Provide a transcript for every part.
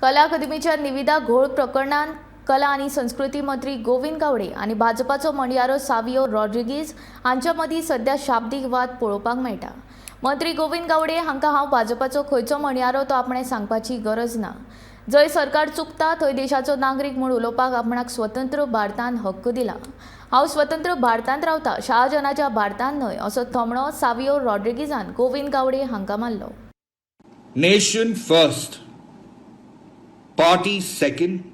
कला अकादमीच्या निविदा घोळ प्रकरणात कला आणि संस्कृती मंत्री गोविंद गावडे आणि भाजपाचो म्हणयारो सावियो रॉड्रिगीज हांच्या मदीं सध्या शाब्दीक वाद पळोवपाक मेळटा। मंत्री गोविंद गावडे हांकां हांव भाजपाचो खंयचो म्हणयारो तो आपणे सांगपाची गरज ना। जंय सरकार चुकता थंय देशाचो नागरीक म्हूण उलोवपाक आपणाक स्वतंत्र भारतान हक्क दिला। हांव स्वतंत्र भारतांत रावता, शाहजहानाच्या भारतांत न्हय असो थमणो सावियो रॉड्रिगीजान गोविंद गावडे हांकां मारलो। Nation first, party second,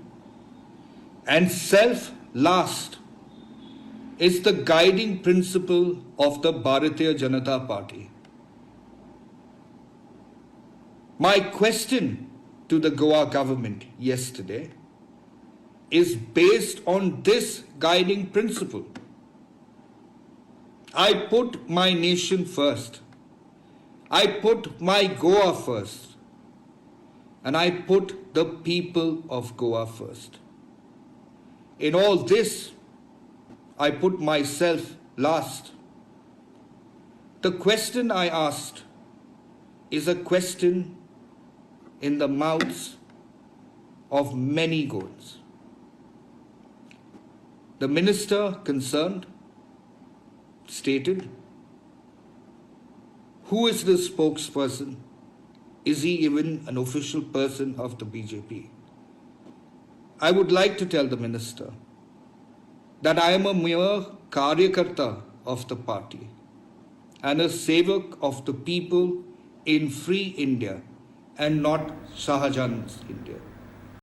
and self last is the guiding principle of the Bharatiya Janata Party. My question to the Goa government yesterday is based on this guiding principle. I put my nation first. I put my Goa first. And I put the people of Goa first. In all this, I put myself last. The question I asked is a question in the mouths of many Goans. The minister concerned stated, who is the spokesperson? Is he even an official person of the BJP? I would like to tell the minister that I am a mere karyakarta of the party and a sevak of the people in free India and not Shah Jahan's India.